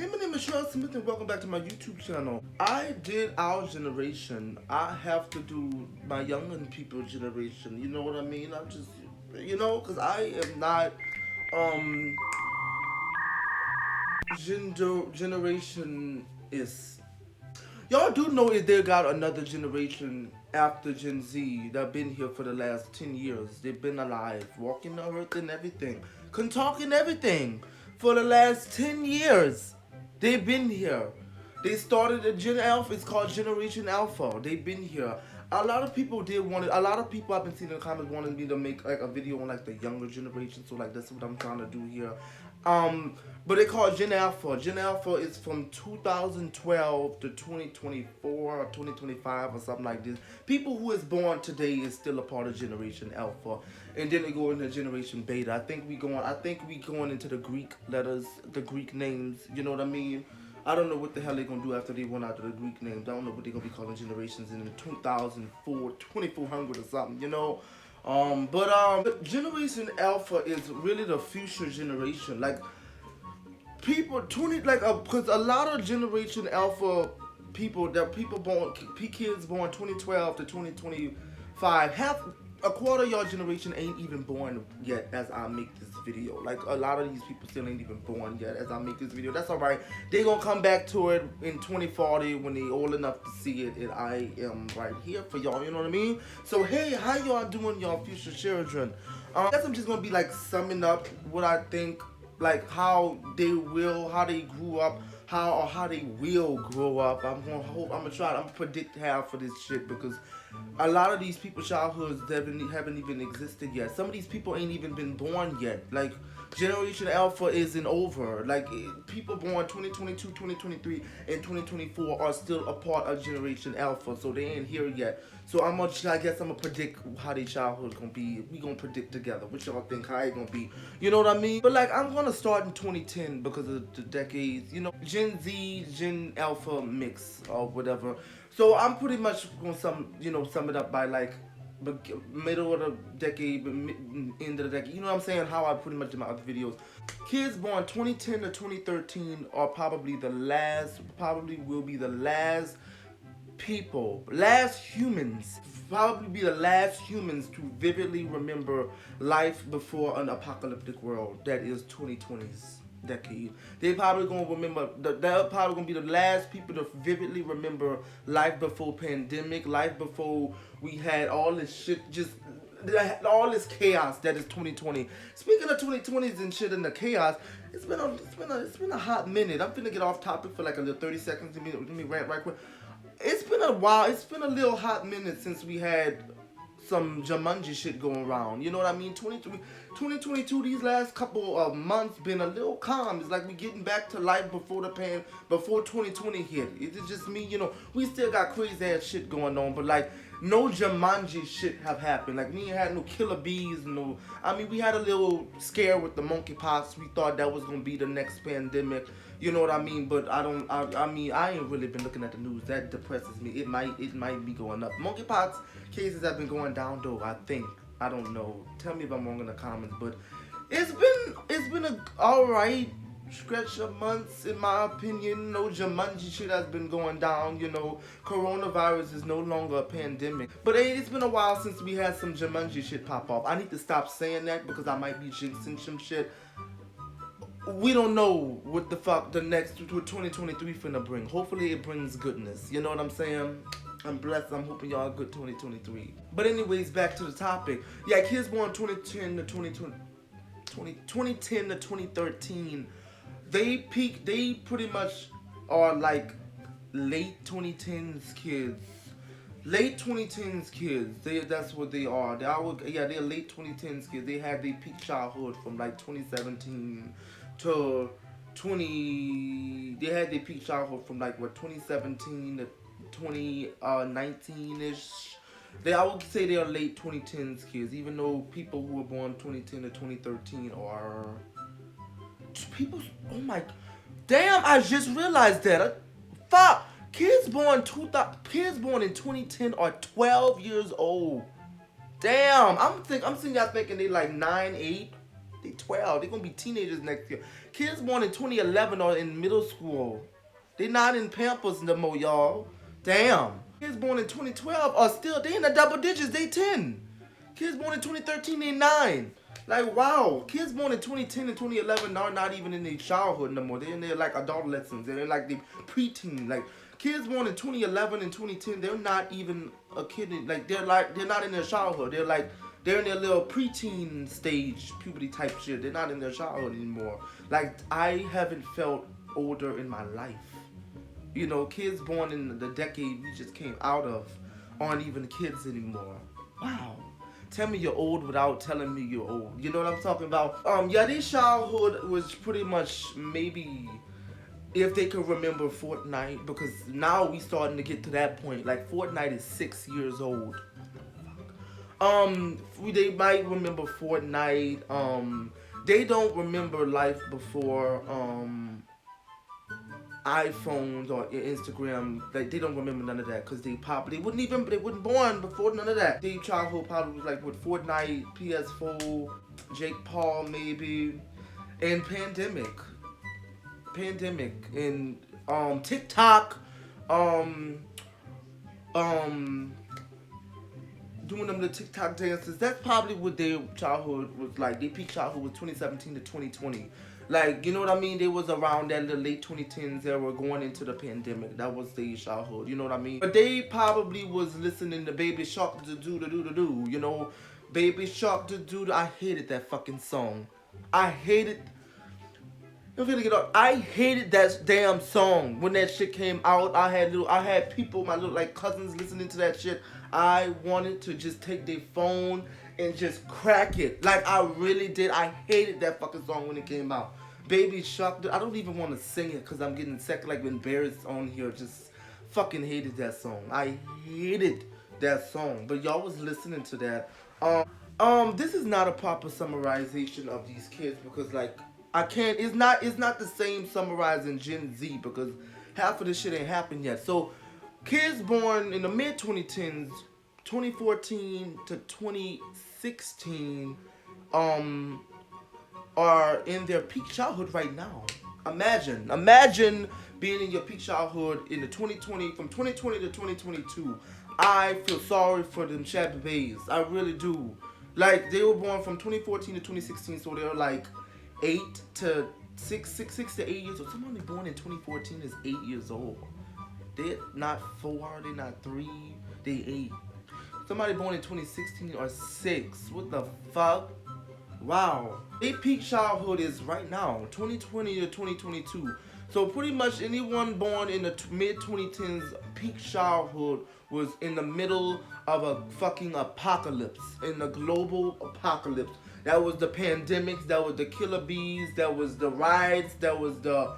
Hey, my name is Sean Smith and welcome back to my YouTube channel. I did our generation. I have to do my younger people generation. You know what I mean? I'm just, because I am not, um, generation is. Y'all do know if they got another generation after Gen Z that been here for the last 10 years. They've been alive, walking the earth and everything, can talk and everything for the last 10 years. They've been here. They started a Gen Alpha. It's called Generation Alpha. They've been here. A lot of people did want it. A lot of people I've been seeing in the comments wanted me to make like a video on like the younger generation. So like that's what I'm trying to do here. But they call it Gen Alpha. Gen Alpha is from 2012 to 2024 or 2025 or something like this. People who is born today is still a part of Generation Alpha, and then they go into Generation Beta. I think we going into the Greek letters, the Greek names. You know what I mean? I don't know what the hell they're gonna do after they run out of the Greek names. I don't know what they're gonna be calling generations in 2004, 2400 or something. But Generation Alpha is really the future generation. Like because a lot of Generation Alpha kids born 2012 to 2025, half a quarter of your generation ain't even born yet as I make this video. Like a lot of these people still ain't even born yet as I make this video. That's alright. They gonna come back to it in 2040 when they old enough to see it, and I am right here for y'all, you know what I mean? So hey, how y'all doing, y'all future children? I guess I'm just gonna be like summing up what I think, like how they grew up, how they will grow up. I'm gonna predict half for this shit, because a lot of these people's childhoods haven't even existed yet. Some of these people ain't even been born yet. Like Generation Alpha isn't over. Like people born 2022, 2023, and 2024 are still a part of Generation Alpha, so they ain't here yet. So I guess I'm gonna predict how their childhood gonna be. We gonna predict together. What y'all think how it gonna be? You know what I mean? But like I'm gonna start in 2010 because of the decades. Gen Z, Gen Alpha mix or whatever. So I'm pretty much gonna sum it up by like middle of the decade, end of the decade. You know what I'm saying? How I pretty much do my other videos. Kids born 2010 to 2013 are probably will be the last humans, probably be the last humans to vividly remember life before an apocalyptic world that is 2020's decade. They're probably gonna be the last people to vividly remember life before pandemic, life before we had all this shit, all this chaos that is 2020. Speaking of 2020s and shit and the chaos, it's been a hot minute. I'm finna get off topic for like a little 30 seconds. Let me rant right quick. It's been a while. It's been a little hot minute since we had some Jumanji shit going around. You know what I mean? 2022, these last couple of months been a little calm. It's like we getting back to life before 2020 hit. It's just me, we still got crazy ass shit going on, but like no Jumanji shit have happened. Like we ain't had no killer bees, we had a little scare with the monkeypox. We thought that was gonna be the next pandemic. You know what I mean? But I ain't really been looking at the news. That depresses me. It might be going up. Monkeypox cases have been going down though, I think. I don't know. Tell me if I'm wrong in the comments, but it's been a alright stretch of months in my opinion. No Jumanji shit has been going down. Coronavirus is no longer a pandemic. But hey, it's been a while since we had some Jumanji shit pop off. I need to stop saying that because I might be jinxing some shit. We don't know what the fuck the next 2023 finna bring. Hopefully it brings goodness. You know what I'm saying? I'm blessed. I'm hoping y'all a good 2023. But anyways, back to the topic. Yeah, kids born 2010 to 2013. They pretty much are like late 2010s kids. Late 2010s kids. That's what they are. They're late 2010s kids. They had their peak childhood from like 2017 to 20. They had their peak childhood from like 2017 to 2019-ish. I would say they are late 2010s kids, even though people who were born 2010 to 2013 are people. Oh my, damn! I just realized that. Fuck. Kids born in 2010 are 12 years old. Damn, I'm sitting y'all thinking they like 9, 8. They 12. They're gonna be teenagers next year. Kids born in 2011 are in middle school. They not in Pampers no more, y'all. Damn. Kids born in 2012 are still, they in the double digits, they 10. Kids born in 2013, they 9. Like, wow. Kids born in 2010 and 2011 are not even in their childhood no more. They're in their, like, adolescence. They're in, like, the preteen. Like, kids born in 2011 and 2010, they're not even a kid. Like, they're not in their childhood. They're in their little preteen stage, puberty type shit. They're not in their childhood anymore. Like, I haven't felt older in my life. You know, kids born in the decade we just came out of aren't even kids anymore. Wow. Tell me you're old without telling me you're old. You know what I'm talking about? Yeah, their childhood was pretty much maybe if they could remember Fortnite, because now we starting to get to that point. Like, Fortnite is 6 years old. They might remember Fortnite. They don't remember life before iPhones or Instagram. Like, they don't remember none of that because they wasn't born before none of that. Their childhood probably was like with Fortnite, PS4, Jake Paul maybe, and pandemic, and TikTok, doing them the TikTok dances. That's probably what their childhood was like. Their peak childhood was 2017 to 2020. Like, you know what I mean? They was around that the late 2010s era going into the pandemic. That was their childhood, you know what I mean? But they probably was listening to Baby Shark do, you know? Baby Shark do. I hated that fucking song. I hated that damn song when that shit came out. I had people, my little like cousins listening to that shit. I wanted to just take their phone and just crack it. Like, I really did. I hated that fucking song when it came out. Baby Shark. I don't even want to sing it because I'm getting like embarrassed on here. Just fucking hated that song. I hated that song. But y'all was listening to that. This is not a proper summarization of these kids because, like, I can't. It's not the same summarizing Gen Z because half of this shit ain't happened yet. So, kids born in the mid 2010s, 2014 to 2016, are in their peak childhood right now. Imagine being in your peak childhood in the 2020, from 2020 to 2022. I feel sorry for them shabby bays. I really do. Like, they were born from 2014 to 2016, so they're like 6 to 8 years old. Somebody born in 2014 is 8 years old. They're not 4, they're not 3, they 8. Somebody born in 2016 or 6. What the fuck? Wow. Their peak childhood is right now, 2020 to 2022. So pretty much anyone born in the mid 2010s, peak childhood was in the middle of a fucking apocalypse, in the global apocalypse. That was the pandemics, that was the killer bees, that was the riots, that was the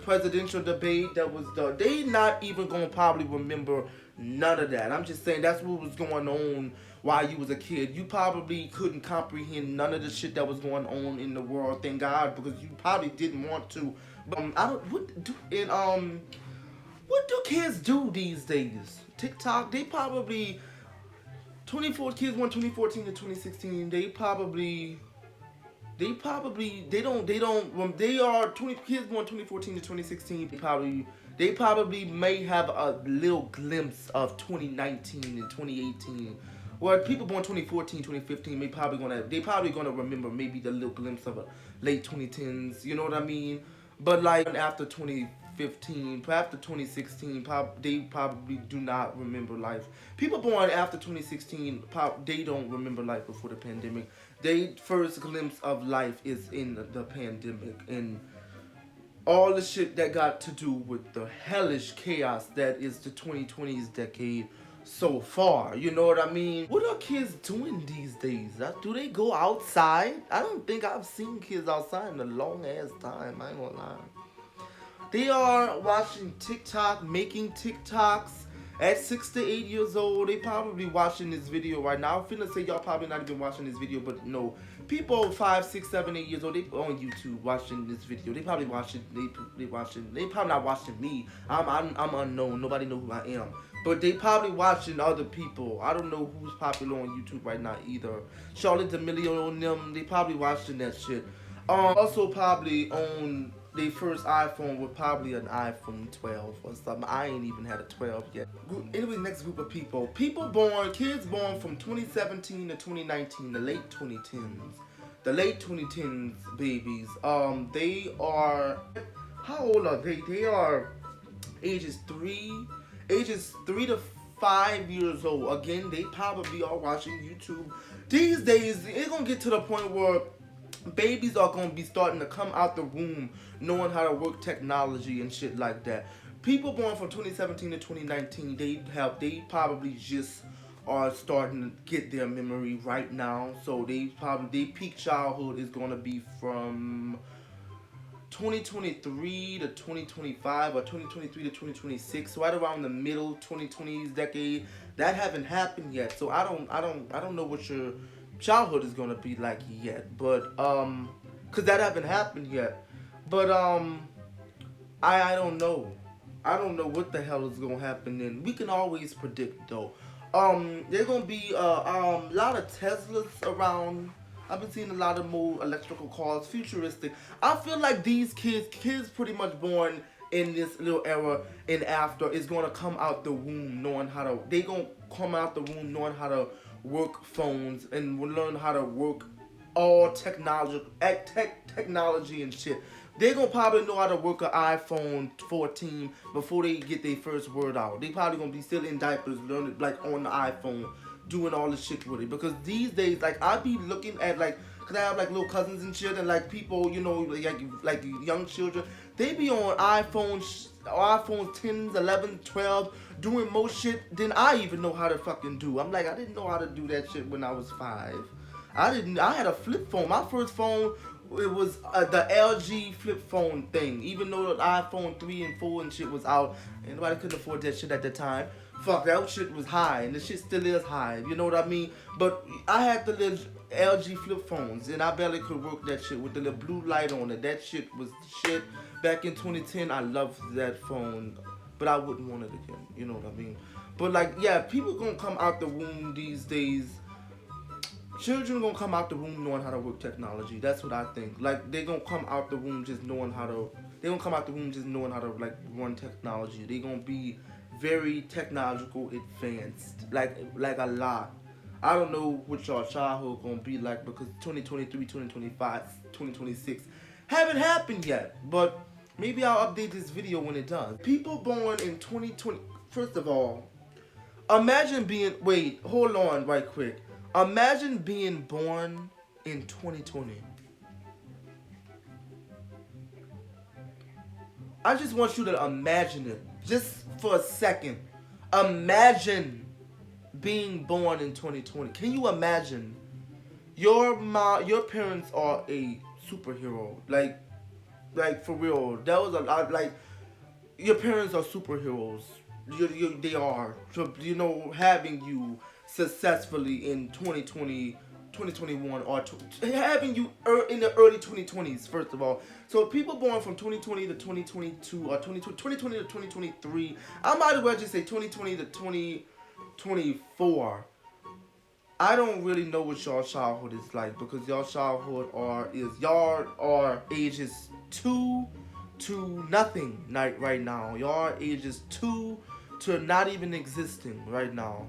presidential debate, that was they not even gonna probably remember none of that. I'm just saying that's what was going on while you was a kid. You probably couldn't comprehend none of the shit that was going on in the world, thank God, because you probably didn't want to. But what do kids do these days? TikTok, they probably 24 kids born 2014 to 2016, they are 20 kids born 2014 to 2016. They probably may have a little glimpse of 2019 and 2018. Well, people born 2014, 2015 they probably gonna remember maybe the little glimpse of a late 2010s. You know what I mean? But like after 2015, after 2016, they probably do not remember life. People born after 2016, they don't remember life before the pandemic. Their first glimpse of life is in the pandemic and all the shit that got to do with the hellish chaos that is the 2020s decade so far. You know what I mean? What are kids doing these days? Do they go outside? I don't think I've seen kids outside in a long ass time. I ain't gonna lie. They are watching TikTok, making TikToks, At 6 to 8 years old, they probably watching this video right now. I'm finna say y'all probably not even watching this video, but no, people 5, 6, 7, 8 years old, they on YouTube watching this video. They probably watching. They watching. They probably not watching me. I'm unknown. Nobody know who I am. But they probably watching other people. I don't know who's popular on YouTube right now either. Charlotte D'Amelio and them, they probably watching that shit. Also probably on their first iPhone was probably an iPhone 12 or something. I ain't even had a 12 yet. Anyway, next group of people. Kids born from 2017 to 2019, the late 2010s. The late 2010s babies. They are, how old are they? They are ages 3 to 5 years old. Again, they probably are watching YouTube. These days, it's gonna get to the point where babies are gonna be starting to come out the womb knowing how to work technology and shit like that. People born from 2017 to 2019, they probably just are starting to get their memory right now. So their peak childhood is gonna be from 2023 to 2025 or 2023 to 2026, right around the middle 2020s decade. That haven't happened yet, so I don't know what your childhood is gonna be like yet, but cause that haven't happened yet, but I don't know. I don't know what the hell is gonna happen. Then we can always predict though. There's gonna be a lot of Teslas around. I've been seeing a lot of more electrical cars, futuristic. I feel like these kids pretty much born in this little era and after is gonna come out the womb knowing how to. They gonna come out the womb knowing how to work phones and learn how to work all technology and shit. They gonna probably know how to work an iPhone 14 before they get their first word out. They probably gonna be still in diapers, learning like on the iPhone, doing all this shit with it. Because these days, like I be looking at like, cause I have like little cousins and shit, and like people, you know, like young children, they be on iPhones 10s, 11, 12, doing more shit than I even know how to fucking do. I'm like, I didn't know how to do that shit when I was 5. I had a flip phone. My first phone, it was the LG flip phone thing. Even though the iPhone 3 and 4 and shit was out, and nobody couldn't afford that shit at the time. Fuck, that shit was high, and the shit still is high. You know what I mean? But I had the little LG flip phones, and I barely could work that shit with the little blue light on it. That shit was the shit. Back in 2010, I loved that phone, but I wouldn't want it again. You know what I mean? But like, yeah, people gonna come out the womb these days. Children gonna come out the womb knowing how to work technology. That's what I think. Like they gonna come out the womb just knowing how to. They gonna come out the womb just knowing how to like run technology. They gonna be very technological advanced. Like a lot. I don't know what y'all childhood gonna be like because 2023, 2025, 2026 haven't happened yet. But maybe I'll update this video when it does. People born in 2020. First of all, imagine being. Wait, hold on, right quick. Imagine being born in 2020. I just want you to imagine it. Just for a second. Imagine being born in 2020. Can you imagine? Your parents are a superhero. Like for real. That was a lot. Like, your parents are superheroes. They are. So, you know, having you successfully in 2020, 2021, or having you in the early 2020s, first of all. So people born from 2020 to 2022 or 2020 to 2023, I might as well just say 2020 to 2024. I don't really know what y'all childhood is like because y'all childhood y'all are ages 2 to nothing right now. Y'all ages 2 to not even existing right now.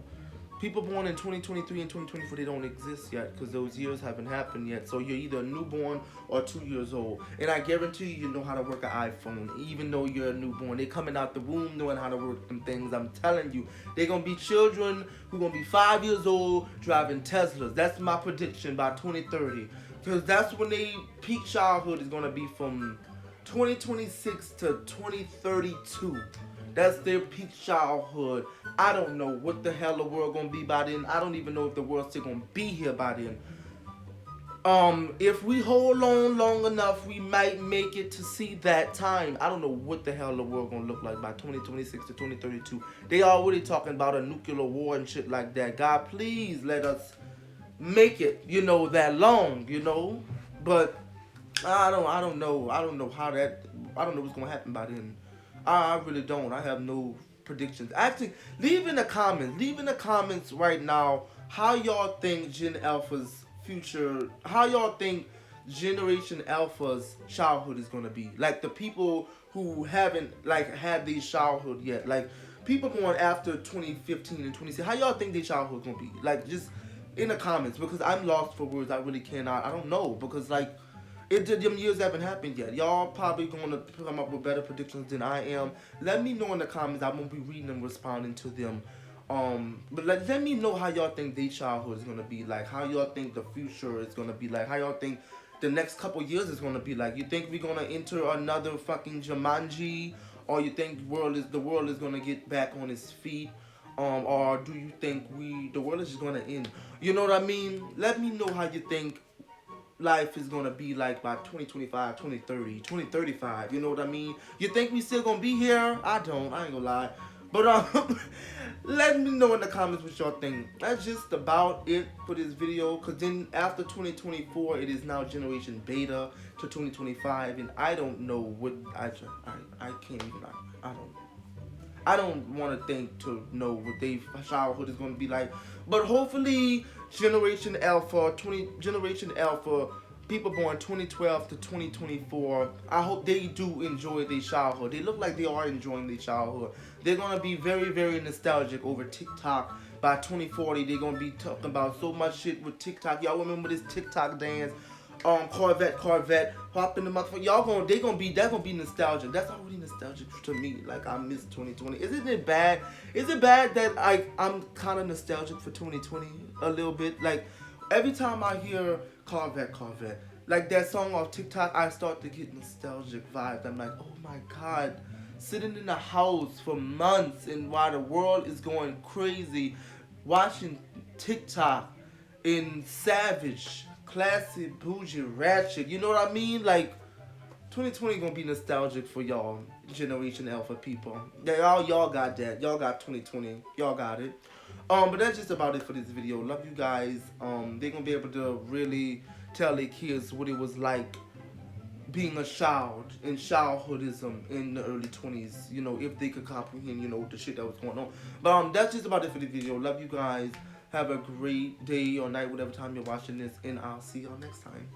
People born in 2023 and 2024, they don't exist yet because those years haven't happened yet. So you're either a newborn or 2 years old. And I guarantee you know how to work an iPhone, even though you're a newborn. They coming out the womb knowing how to work them things. I'm telling you. They're going to be children who going to be 5 years old driving Teslas. That's my prediction by 2030. Because that's when they peak childhood is going to be from 2026 to 2032. That's their peak childhood. I don't know what the hell the world gonna be by then. I don't even know if the world's still gonna be here by then. If we hold on long enough, we might make it to see that time. I don't know what the hell the world gonna look like by 2026 to 2032. They already talking about a nuclear war and shit like that. God, please let us make it, that long. But I don't know how that. I don't know what's gonna happen by then. I really don't. I have no predictions. Actually, leave in the comments. Leave in the comments right now how y'all think Gen Alpha's future. How y'all think Generation Alpha's childhood is gonna be. Like the people who haven't like had these childhood yet. Like people going after 2015 and 2016. How y'all think their childhood gonna be? Like just in the comments because I'm lost for words. I really cannot. I don't know because like them years haven't happened yet. Y'all probably gonna come up with better predictions than I am. Let me know in the comments. I won't be reading and responding to them. But let me know how y'all think their childhood is gonna be like. How y'all think the future is gonna be like. How y'all think the next couple years is gonna be like. You think we're gonna enter another fucking Jumanji, or you think the world is gonna get back on its feet? Or do you think the world is just gonna end? You know what I mean? Let me know how you think life is gonna be like by 2025, 2030, 2035. You know what I mean? You think we still gonna be here? I don't. I ain't gonna lie. But let me know in the comments what y'all think. That's just about it for this video. Cause then after 2024, it is now Generation Beta to 2025, and I don't know what I can't even. I don't want to think to know what their childhood is going to be like. But hopefully, Generation Alpha, people born 2012 to 2024, I hope they do enjoy their childhood. They look like they are enjoying their childhood. They're going to be very, very nostalgic over TikTok. By 2040, they're going to be talking about so much shit with TikTok. Y'all remember this TikTok dance? Corvette, hop in the motherfucker. That's gonna be nostalgic. That's already nostalgic to me. Like I miss 2020. Isn't it bad? Is it bad that I'm kind of nostalgic for 2020 a little bit? Like every time I hear Corvette, like that song off TikTok, I start to get nostalgic vibes. I'm like, oh my god, sitting in the house for months and while the world is going crazy, watching TikTok in Savage. Classy, bougie, ratchet. You know what I mean? Like 2020 gonna be nostalgic for y'all, Generation Alpha people. Y'all got that. Y'all got 2020. Y'all got it. But that's just about it for this video. Love you guys. They're gonna be able to really tell their kids what it was like being a child and childhoodism in the early 20s. If they could comprehend, the shit that was going on. But that's just about it for the video. Love you guys. Have a great day or night, whatever time you're watching this, and I'll see y'all next time.